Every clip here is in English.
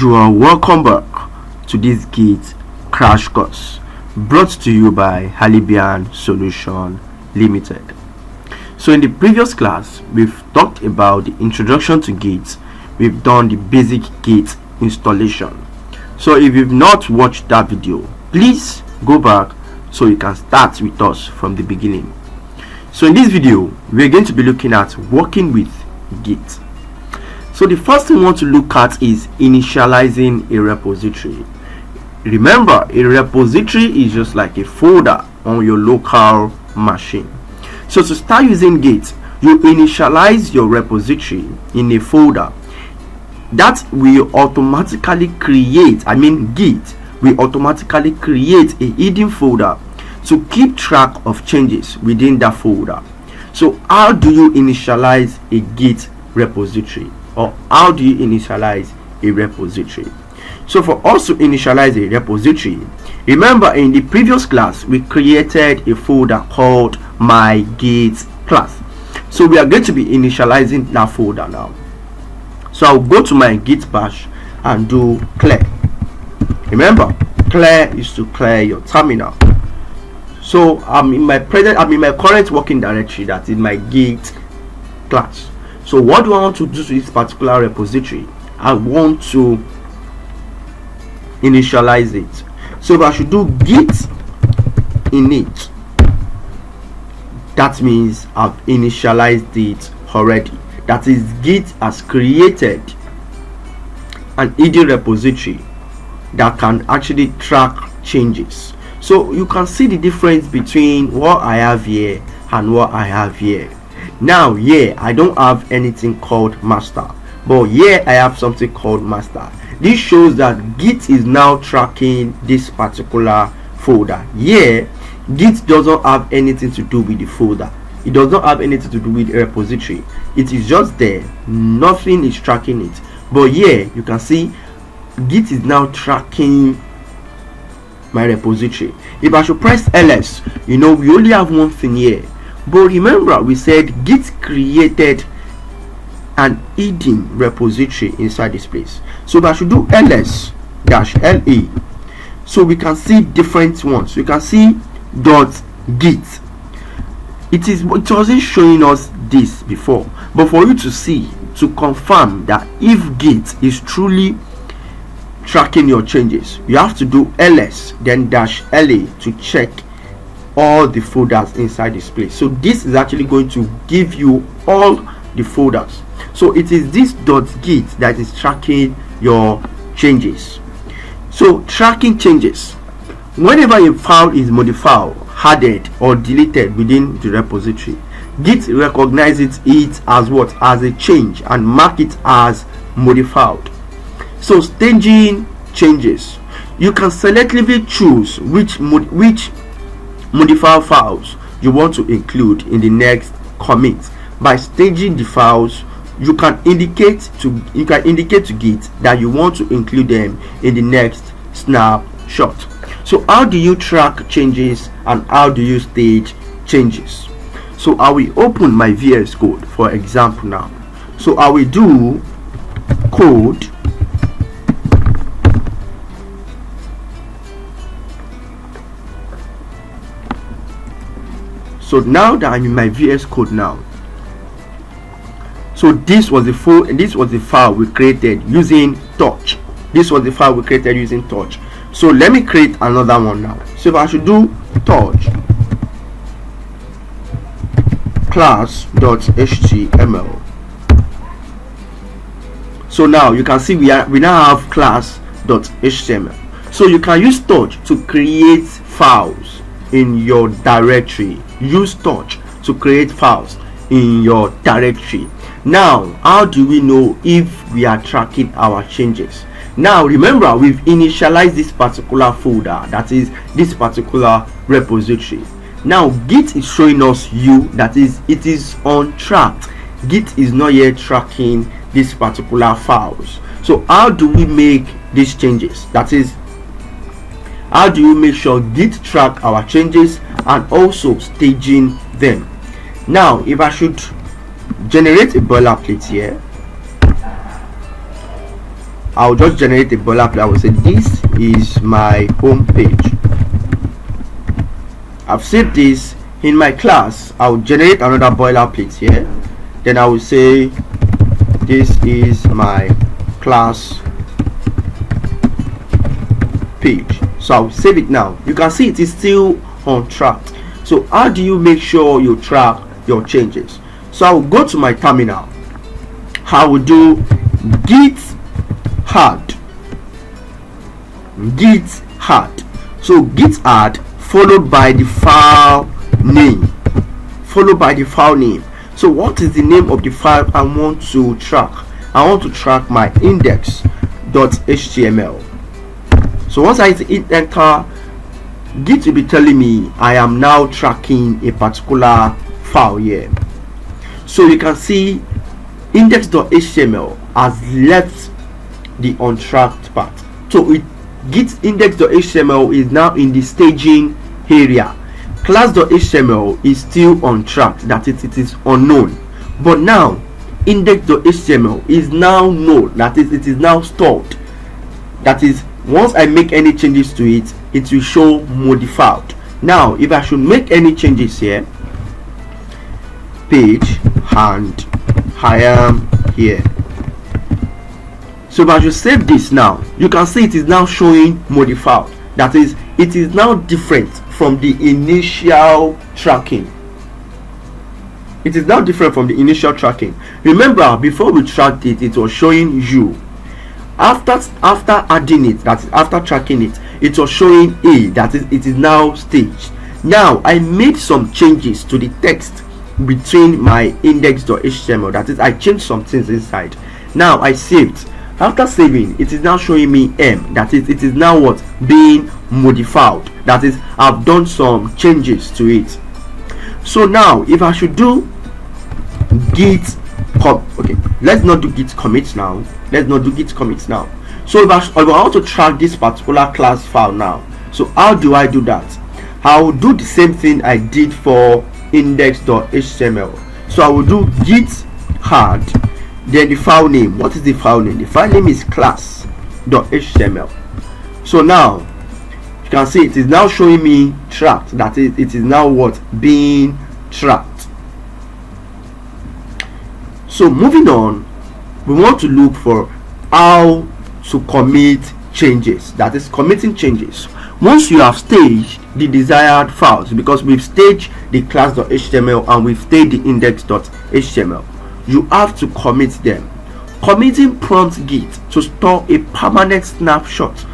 You are welcome back to this Git crash course brought to you by Halibian Solution Limited. So in the previous class, we've talked about the introduction to Git. We've done the basic Git installation. So if you've not watched that video, please go back so you can start with us from the beginning. So in this video, we're going to be looking at working with Git. So the first thing we want to look at is initializing a repository. Remember, a repository is just like a folder on your local machine. So to start using Git, you initialize your repository in a folder that will automatically create, Git will automatically create a hidden folder to keep track of changes within that folder. So how do you initialize a Git repository? Or how do you initialize a repository? So for us to initialize a repository, remember in the previous class we created a folder called my Git class. So we are going to be initializing that folder now. So I'll go to my Git bash and do clear. Remember, clear is to clear your terminal. So I'm in my current working directory, that is my Git class. So what do I want to do to this particular repository? I want to initialize it. So if I should do git init, that means I've initialized it already. That is, Git has created an hidden repository that can actually track changes. So you can see the difference between what I have here and what I have here. Now here I don't have anything called master, but here I have something called master. This shows that Git is now tracking this particular folder. Here Git doesn't have anything to do with the folder. It does not have anything to do with a repository. It is just there, nothing is tracking it. But here you can see Git is now tracking my repository. If I should press ls, we only have one thing here. But remember, we said Git created an hidden repository inside this place. So if I should do ls-la, so we can see different ones. We can see .git. It wasn't showing us this before, but for you to see, to confirm that if Git is truly tracking your changes, you have to do ls then -la to check all the folders inside this place. So this is actually going to give you all the folders. So it is this .git that is tracking your changes. So tracking changes, whenever a file is modified, added or deleted within the repository, Git recognizes it as what? As a change and mark it as modified. So staging changes, you can selectively choose which modified files you want to include in the next commit. By staging the files, you can indicate to Git that you want to include them in the next snapshot. So how do you track changes and how do you stage changes? So I will open my VS Code for example now. So I will do code So now that I'm in my VS Code now, so this was the file we created using touch. So let me create another one now. So if I should do touch class.html, so now you can see we now have class.html. So you can use touch to create files in your directory. Use touch to create files in your directory. Now how do we know if we are tracking our changes? Now remember, we've initialized this particular folder, that is this particular repository. Now Git is showing us that it is on track. Git is not yet tracking these particular files. So how do we make these changes? That is, how do you make sure Git track our changes and also staging them? Now if I should generate a boilerplate here, I'll just generate a boilerplate. I will say this is my home page. I've saved this. In my class, I'll generate another boilerplate here. Then I will say this is my class page. So I'll save it now. You can see it is still on track. So how do you make sure you track your changes? So I will go to my terminal. I will do git add. So git add followed by the file name. So what is the name of the file I want to track? I want to track my index.html. So once I hit enter, Git will be telling me I am now tracking a particular file here. So you can see index.html has left the untracked part. So Git index.html is now in the staging area. Class.html is still on track, that is, it is unknown. But now index.html is now known, that is, it is now stored. That is, once I make any changes to it, it will show modified. Now if I should make any changes here, page, and I am here. So if I should save this now, you can see it is now showing modified. That is, it is now different from the initial tracking. Remember, before we tracked it, it was showing you. After adding it, that is after tracking it, it was showing A, that is, it is now staged. Now I made some changes to the text between my index.html, that is, I changed some things inside. Now I saved. After saving, it is now showing me M, that is, it is now what, being modified, that is, I've done some changes to it. So now if I should do git okay, let's not do git commit now. So if I want to track this particular class file now, so how do I do that? I will do the same thing I did for index.html. So I will do git add, then the file name. What is the file name? The file name is class.html. So now you can see it is now showing me tracked, that is, it is now what, being tracked. So moving on, we want to look for how to commit changes, that is, committing changes. Once you have staged the desired files, because we've staged the class.html and we've staged the index.html, you have to commit them. Committing prompts Git to store a permanent snapshot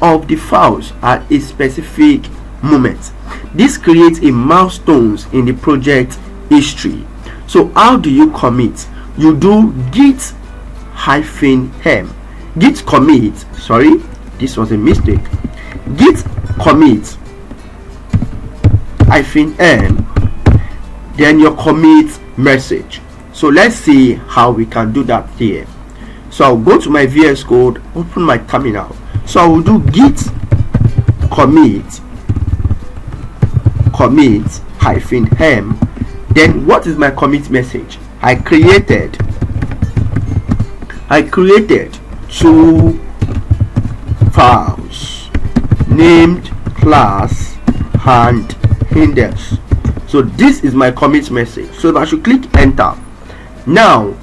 of the files at a specific moment. This creates a milestones in the project history. So how do you commit? You do git -m, git commit, sorry, this was a mistake, git commit -m, then your commit message. So let's see how we can do that here. So I'll go to my VS Code, open my terminal. So I will do git commit -m. Then what is my commit message? I created two files named class and index. So this is my commit message. So if I should click enter, now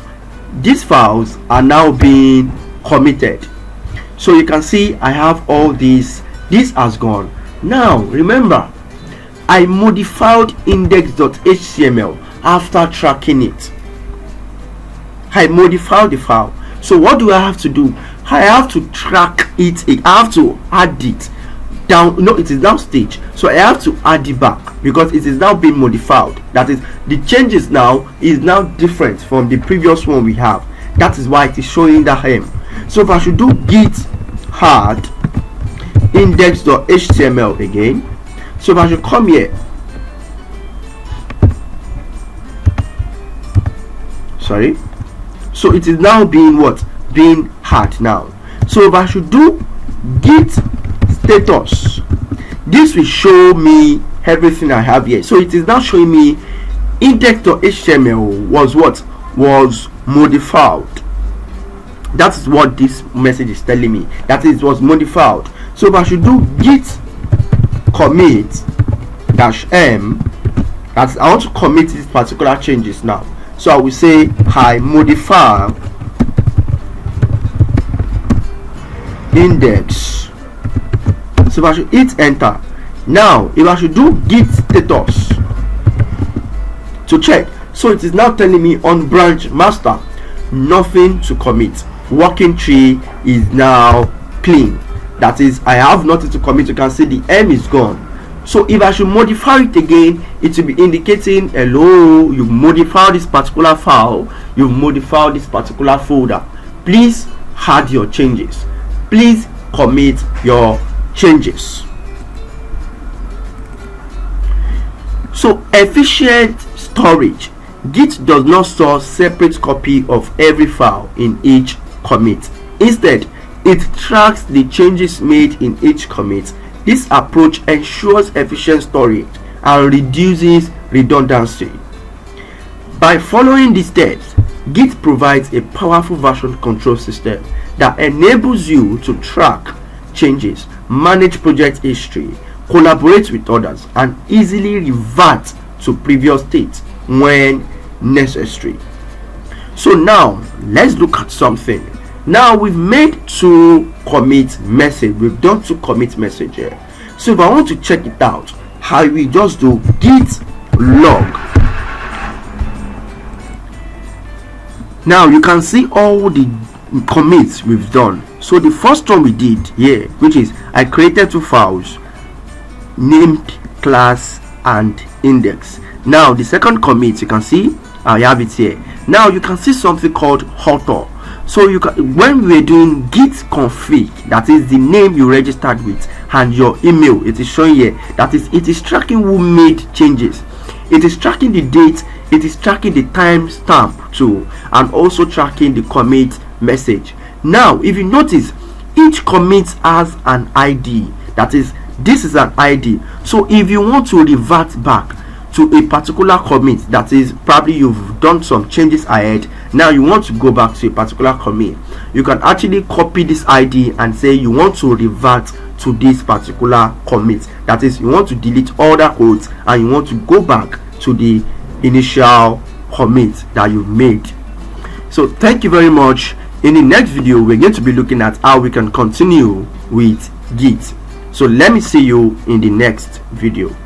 these files are now being committed. So you can see I have all this has gone. Now remember, I modified index.html after tracking it. I modified the file. So what do I have to do? I have to track it. I have to add it down. No, it is now staged, so I have to add it back because it is now being modified. That is, the changes now is now different from the previous one we have. That is why it is showing that M. So if I should do git add index.html again, so if I should come here, sorry, so it is now being what, being hard now. So if I should do git status, this will show me everything I have here. So it is now showing me index.html was what, was modified. That is what this message is telling me, that it was modified. So if I should do git commit -m, that I want to commit these particular changes now. So I will say I modify index. So if I should hit enter. Now if I should do git status to check, so it is now telling me on branch master, nothing to commit. Working tree is now clean, that is, I have nothing to commit. You can see the m is gone. So if I should modify it again, it will be indicating, hello, you've modified this particular file, you've modified this particular folder, please add your changes, please commit your changes. So efficient storage. Git does not store separate copy of every file in each commit. Instead, it tracks the changes made in each commit. This approach ensures efficient storage and reduces redundancy. By following these steps, Git provides a powerful version control system that enables you to track changes, manage project history, collaborate with others, and easily revert to previous states when necessary. So now let's look at something. Now we've made two commit message, we've done two commit message here. So if I want to check it out, I will just do git log. Now you can see all the commits we've done. So the first one we did here, which is I created two files, named class and index. Now the second commit, you can see I have it here. Now you can see something called author. So you can, when we are doing git config, that is the name you registered with and your email, it is showing here, that is, it is tracking who made changes, it is tracking the date, it is tracking the timestamp too, and also tracking the commit message. Now if you notice, each commit has an ID, that is, this is an ID. So if you want to revert back to a particular commit, that is, probably you've done some changes ahead, now you want to go back to a particular commit, you can actually copy this ID and say you want to revert to this particular commit, that is, you want to delete all the codes and you want to go back to the initial commit that you made. So thank you very much. In the next video, we're going to be looking at how we can continue with Git. So let me see you in the next video.